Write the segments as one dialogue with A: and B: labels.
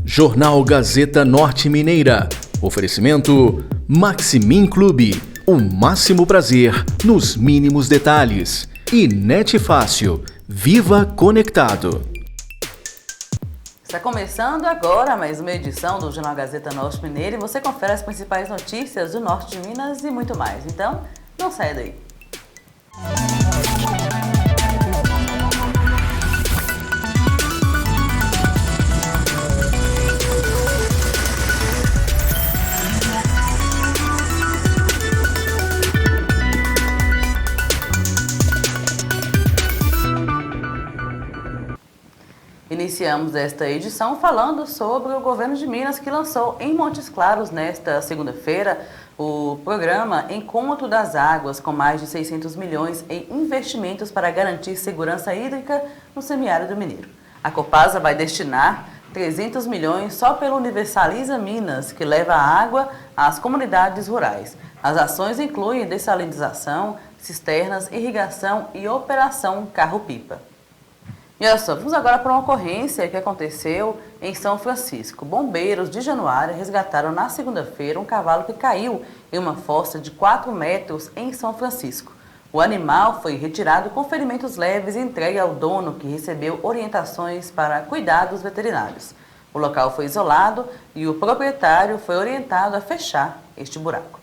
A: Jornal Gazeta Norte Mineira. Oferecimento Maximin Clube. O máximo prazer nos mínimos detalhes. E Net Fácil. Viva Conectado.
B: Está começando agora mais uma edição do Jornal Gazeta Norte Mineira e você confere as principais notícias do norte de Minas e muito mais. Então, não saia daí. Iniciamos esta edição falando sobre o governo de Minas, que lançou em Montes Claros, nesta segunda-feira, o programa Encontro das Águas, com mais de 600 milhões em investimentos para garantir segurança hídrica no semiárido mineiro. A Copasa vai destinar 300 milhões só pelo Universaliza Minas, que leva a água às comunidades rurais. As ações incluem dessalinização, cisternas, irrigação e operação carro-pipa. E olha só, vamos agora para uma ocorrência que aconteceu em São Francisco. Bombeiros de Januária resgataram na segunda-feira um cavalo que caiu em uma fossa de 4 metros em São Francisco. O animal foi retirado com ferimentos leves e entregue ao dono, que recebeu orientações para cuidados veterinários. O local foi isolado e o proprietário foi orientado a fechar este buraco.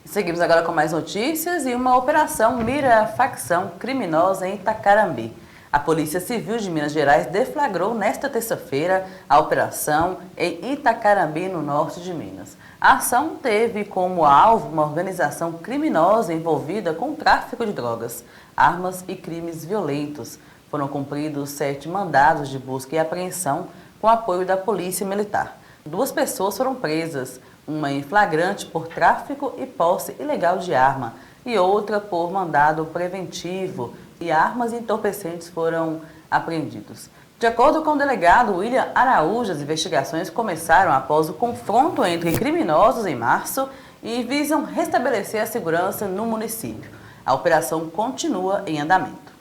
B: Seguimos agora com mais notícias e uma operação mira a facção criminosa em Itacarambi. A Polícia Civil de Minas Gerais deflagrou nesta terça-feira a operação em Itacarambi, no norte de Minas. A ação teve como alvo uma organização criminosa envolvida com tráfico de drogas, armas e crimes violentos. Foram cumpridos 7 mandados de busca e apreensão com apoio da Polícia Militar. 2 pessoas foram presas, uma em flagrante por tráfico e posse ilegal de arma e outra por mandado preventivo, e armas e entorpecentes foram apreendidos. De acordo com o delegado William Araújo, as investigações começaram após o confronto entre criminosos em março e visam restabelecer a segurança no município. A operação continua em andamento.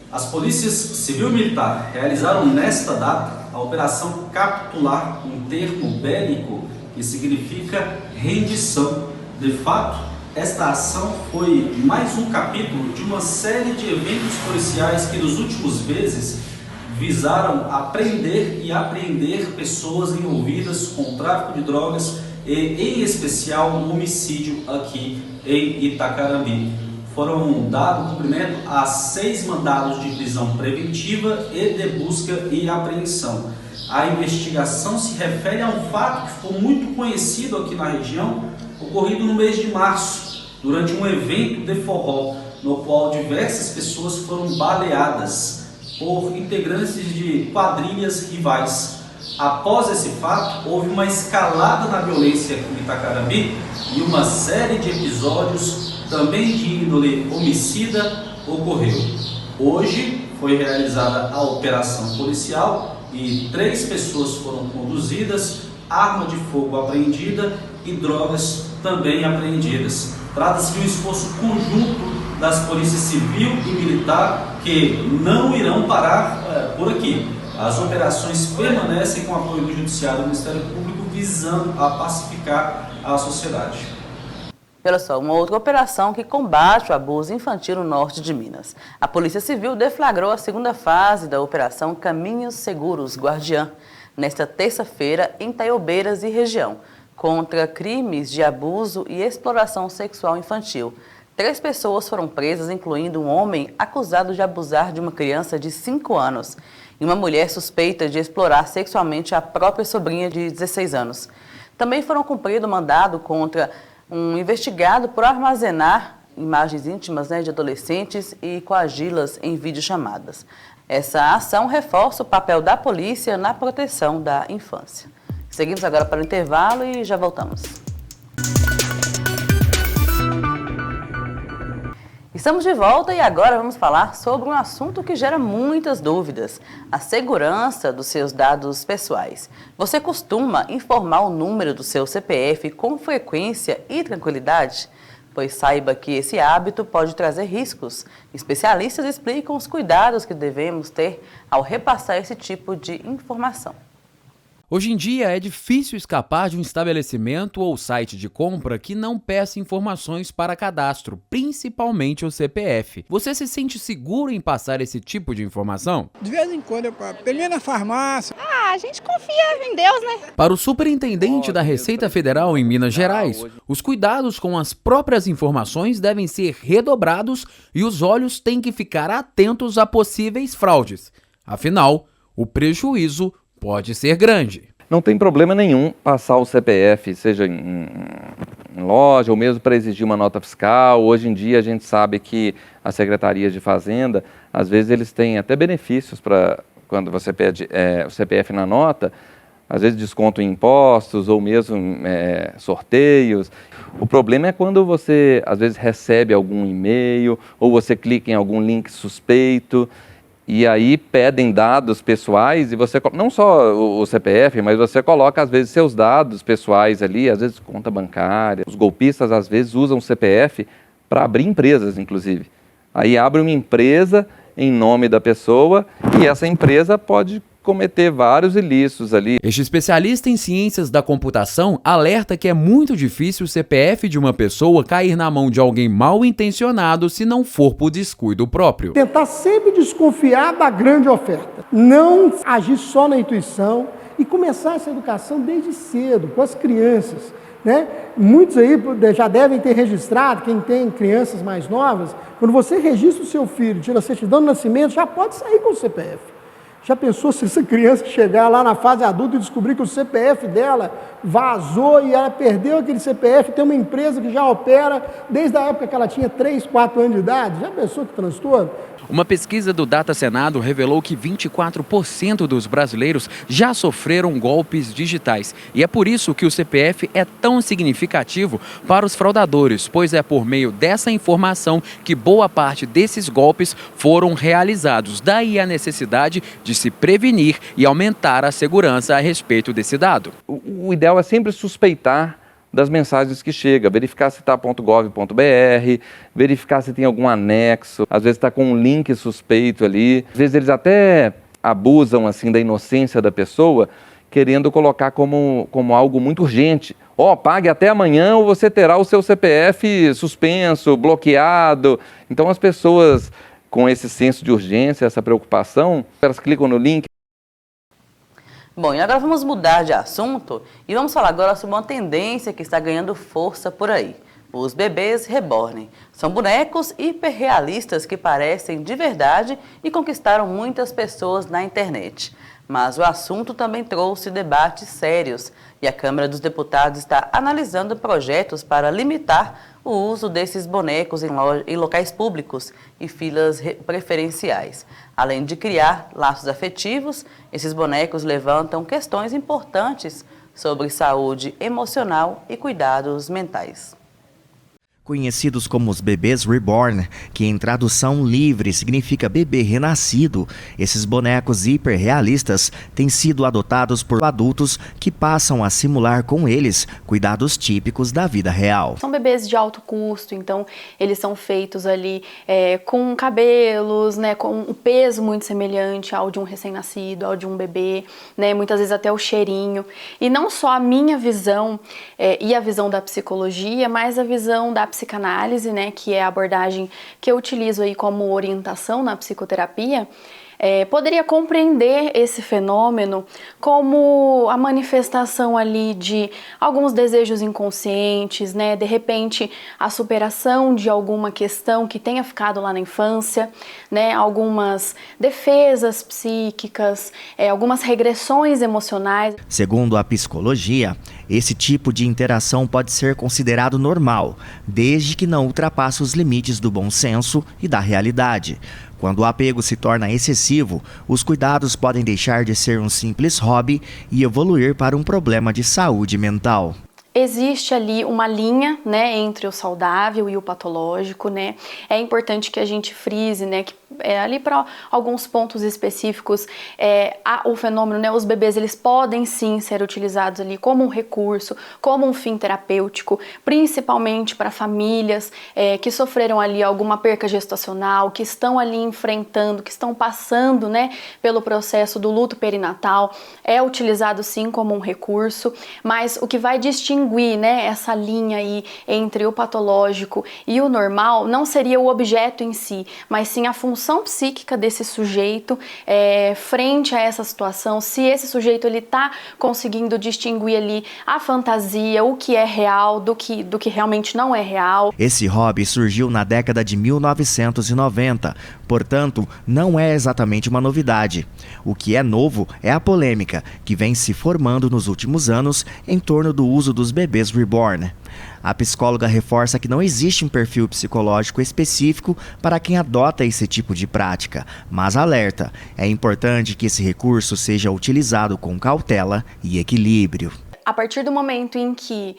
C: As polícias civil e militar realizaram nesta data a Operação Capitular, um termo bélico que significa rendição. De fato, esta ação foi mais um capítulo de uma série de eventos policiais que nos últimos meses visaram prender e apreender pessoas envolvidas com tráfico de drogas e, em especial, o homicídio aqui em Itacarambi. Foram dados cumprimento a 6 mandados de prisão preventiva e de busca e apreensão. A investigação se refere a um fato que ficou muito conhecido aqui na região, ocorrido no mês de março, durante um evento de forró, no qual diversas pessoas foram baleadas por integrantes de quadrilhas rivais. Após esse fato, houve uma escalada na violência aqui em Itacarambi e uma série de episódios, também de índole homicida, ocorreu. Hoje foi realizada a operação policial e 3 pessoas foram conduzidas, arma de fogo apreendida e drogas também apreendidas. Trata-se de um esforço conjunto das polícias civil e militar que não irão parar por aqui. As operações permanecem com o apoio do Judiciário e do Ministério Público, visando a pacificar a sociedade.
B: Olha só, uma outra operação que combate o abuso infantil no norte de Minas. A Polícia Civil deflagrou a segunda fase da Operação Caminhos Seguros Guardiã, nesta terça-feira em Taiobeiras e região, contra crimes de abuso e exploração sexual infantil. 3 pessoas foram presas, incluindo um homem acusado de abusar de uma criança de 5 anos e uma mulher suspeita de explorar sexualmente a própria sobrinha de 16 anos. Também foram cumprido mandado contra um investigado por armazenar imagens íntimas de adolescentes e coagi-las em videochamadas. Essa ação reforça o papel da polícia na proteção da infância. Seguimos agora para o intervalo e já voltamos. Estamos de volta e agora vamos falar sobre um assunto que gera muitas dúvidas: a segurança dos seus dados pessoais. Você costuma informar o número do seu CPF com frequência e tranquilidade? Pois saiba que esse hábito pode trazer riscos. Especialistas explicam os cuidados que devemos ter ao repassar esse tipo de informação.
D: Hoje em dia é difícil escapar de um estabelecimento ou site de compra que não peça informações para cadastro, principalmente o CPF. Você se sente seguro em passar esse tipo de informação?
E: De vez em quando eu passo, pelo menos na farmácia.
F: A gente confia em Deus, né?
D: Para o superintendente da Receita Federal em Minas Gerais, os cuidados com as próprias informações devem ser redobrados e os olhos têm que ficar atentos a possíveis fraudes. Afinal, o prejuízo pode ser grande.
G: Não tem problema nenhum passar o CPF, seja em loja ou mesmo para exigir uma nota fiscal. Hoje em dia a gente sabe que as secretarias de Fazenda, às vezes eles têm até benefícios para quando você pede o CPF na nota, às vezes desconto em impostos ou mesmo sorteios. O problema é quando você às vezes recebe algum e-mail ou você clica em algum link suspeito. E aí pedem dados pessoais e você, não só o CPF, mas você coloca às vezes seus dados pessoais ali, às vezes conta bancária. Os golpistas às vezes usam o CPF para abrir empresas, inclusive. Aí abre uma empresa em nome da pessoa e essa empresa pode cometer vários ilícitos ali.
D: Este especialista em ciências da computação alerta que é muito difícil o CPF de uma pessoa cair na mão de alguém mal intencionado se não for por descuido próprio.
H: Tentar sempre desconfiar da grande oferta, não agir só na intuição e começar essa educação desde cedo, com as crianças, né? Muitos aí já devem ter registrado, quem tem crianças mais novas, quando você registra o seu filho, tira a certidão de nascimento, já pode sair com o CPF. Já pensou se essa criança chegar lá na fase adulta e descobrir que o CPF dela vazou e ela perdeu aquele CPF, tem uma empresa que já opera desde a época que ela tinha 3, 4 anos de idade? Já pensou que transtorno?
D: Uma pesquisa do Data Senado revelou que 24% dos brasileiros já sofreram golpes digitais. E é por isso que o CPF é tão significativo para os fraudadores, pois é por meio dessa informação que boa parte desses golpes foram realizados. Daí a necessidade de se prevenir e aumentar a segurança a respeito desse dado.
G: O ideal é sempre suspeitar das mensagens que chegam, verificar se está .gov.br, verificar se tem algum anexo, às vezes está com um link suspeito ali. Às vezes eles até abusam assim da inocência da pessoa, querendo colocar como algo muito urgente. Pague até amanhã ou você terá o seu CPF suspenso, bloqueado. Então as pessoas com esse senso de urgência, essa preocupação, elas clicam no link.
B: Bom, e agora vamos mudar de assunto e vamos falar agora sobre uma tendência que está ganhando força por aí. Os bebês reborn. São bonecos hiperrealistas que parecem de verdade e conquistaram muitas pessoas na internet. Mas o assunto também trouxe debates sérios e a Câmara dos Deputados está analisando projetos para limitar o uso desses bonecos em locais públicos e filas preferenciais. Além de criar laços afetivos, esses bonecos levantam questões importantes sobre saúde emocional e cuidados mentais.
I: Conhecidos como os bebês reborn, que em tradução livre significa bebê renascido, esses bonecos hiperrealistas têm sido adotados por adultos que passam a simular com eles cuidados típicos da vida real.
J: São bebês de alto custo, então eles são feitos ali com cabelos, né, com um peso muito semelhante ao de um recém-nascido, ao de um bebê, né, muitas vezes até o cheirinho. E não só a minha visão e a visão da psicologia, mas a visão da psicanálise, né, que é a abordagem que eu utilizo aí como orientação na psicoterapia, poderia compreender esse fenômeno como a manifestação ali de alguns desejos inconscientes, né? De repente a superação de alguma questão que tenha ficado lá na infância, né? Algumas defesas psíquicas, algumas regressões emocionais.
I: Segundo a psicologia, esse tipo de interação pode ser considerado normal, desde que não ultrapasse os limites do bom senso e da realidade. Quando o apego se torna excessivo, os cuidados podem deixar de ser um simples hobby e evoluir para um problema de saúde mental.
J: Existe ali uma linha, né, entre o saudável e o patológico, né? É importante que a gente frise, né, que ali para alguns pontos específicos, o fenômeno, né, os bebês, eles podem sim ser utilizados ali como um recurso, como um fim terapêutico, principalmente para famílias que sofreram ali alguma perca gestacional, que estão ali enfrentando, que estão passando, né, pelo processo do luto perinatal. É utilizado sim como um recurso, mas o que vai distinguir, né, essa linha aí entre o patológico e o normal não seria o objeto em si, mas sim a função psíquica desse sujeito frente a essa situação, se esse sujeito ele está conseguindo distinguir ali a fantasia, o que é real do que realmente não é real.
I: Esse hobby surgiu na década de 1990, portanto, não é exatamente uma novidade. O que é novo é a polêmica que vem se formando nos últimos anos em torno do uso dos bebês reborn. A psicóloga reforça que não existe um perfil psicológico específico para quem adota esse tipo de prática, mas alerta, é importante que esse recurso seja utilizado com cautela e equilíbrio.
J: A partir do momento em que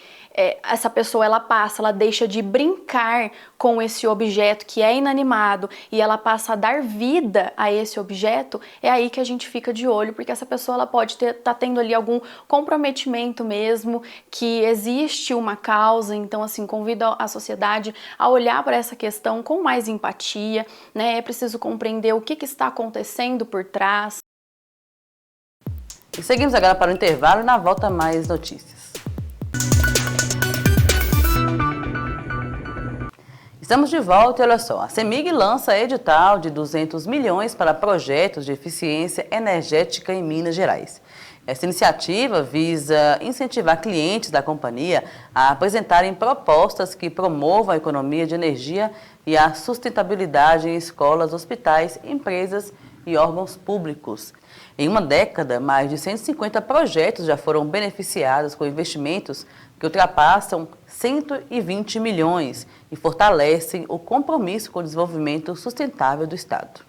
J: essa pessoa ela deixa de brincar com esse objeto que é inanimado e ela passa a dar vida a esse objeto, é aí que a gente fica de olho, porque essa pessoa ela pode estar tendo ali algum comprometimento mesmo, que existe uma causa. Então, assim, convido a sociedade a olhar para essa questão com mais empatia, né? É preciso compreender o que está acontecendo por trás.
B: E seguimos agora para o intervalo e na volta mais notícias. Estamos de volta e olha só, a CEMIG lança edital de 200 milhões para projetos de eficiência energética em Minas Gerais. Essa iniciativa visa incentivar clientes da companhia a apresentarem propostas que promovam a economia de energia e a sustentabilidade em escolas, hospitais, empresas e órgãos públicos. Em uma década, mais de 150 projetos já foram beneficiados com investimentos que ultrapassam 120 milhões e fortalecem o compromisso com o desenvolvimento sustentável do Estado.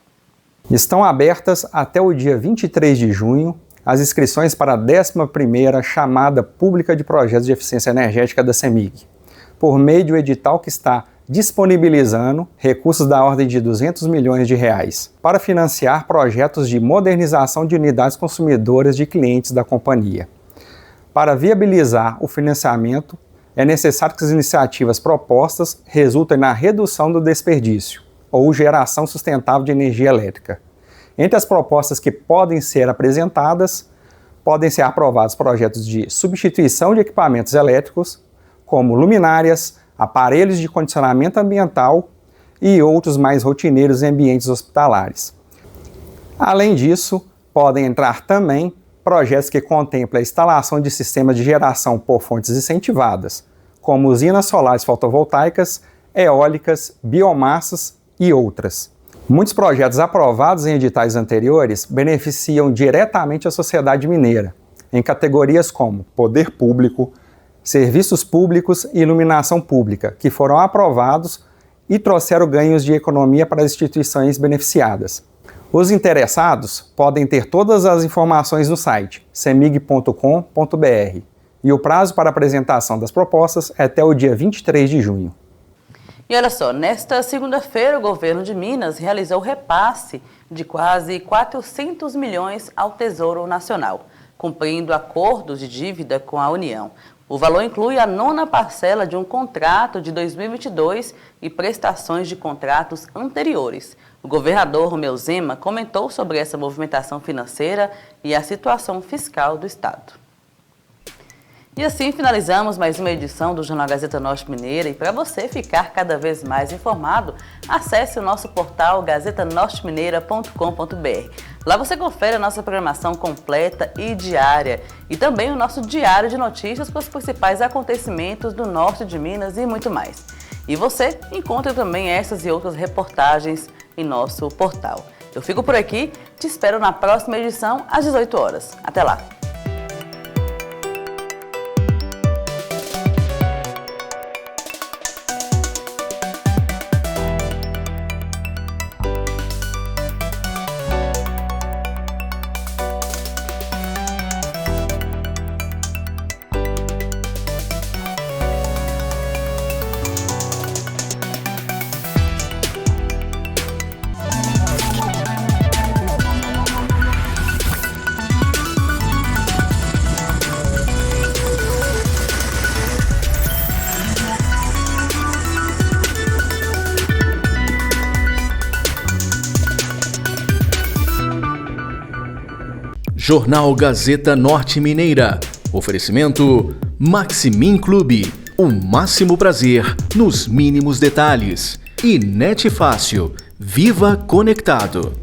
K: Estão abertas até o dia 23 de junho as inscrições para a 11ª Chamada Pública de Projetos de Eficiência Energética da CEMIG, por meio do edital que está disponibilizando recursos da ordem de 200 milhões de reais para financiar projetos de modernização de unidades consumidoras de clientes da companhia. Para viabilizar o financiamento, é necessário que as iniciativas propostas resultem na redução do desperdício ou geração sustentável de energia elétrica. Entre as propostas que podem ser apresentadas, podem ser aprovados projetos de substituição de equipamentos elétricos, como luminárias, aparelhos de condicionamento ambiental e outros mais rotineiros em ambientes hospitalares. Além disso, podem entrar também projetos que contemplam a instalação de sistemas de geração por fontes incentivadas, como usinas solares fotovoltaicas, eólicas, biomassas e outras. Muitos projetos aprovados em editais anteriores beneficiam diretamente a sociedade mineira, em categorias como poder público, serviços públicos e iluminação pública, que foram aprovados e trouxeram ganhos de economia para as instituições beneficiadas. Os interessados podem ter todas as informações no site cemig.com.br e o prazo para apresentação das propostas é até o dia 23 de junho.
B: E olha só, nesta segunda-feira o governo de Minas realizou o repasse de quase 400 milhões ao Tesouro Nacional, cumprindo acordos de dívida com a União. O valor inclui a 9ª parcela de um contrato de 2022 e prestações de contratos anteriores. O governador Romeu Zema comentou sobre essa movimentação financeira e a situação fiscal do Estado. E assim finalizamos mais uma edição do Jornal Gazeta Norte Mineira. E para você ficar cada vez mais informado, acesse o nosso portal gazetanortemineira.com.br. Lá você confere a nossa programação completa e diária e também o nosso diário de notícias com os principais acontecimentos do norte de Minas e muito mais. E você encontra também essas e outras reportagens em nosso portal. Eu fico por aqui, te espero na próxima edição às 18 horas. Até lá!
A: Jornal Gazeta Norte Mineira. Oferecimento Maximin Clube. O máximo prazer nos mínimos detalhes. E Net Fácil. Viva Conectado.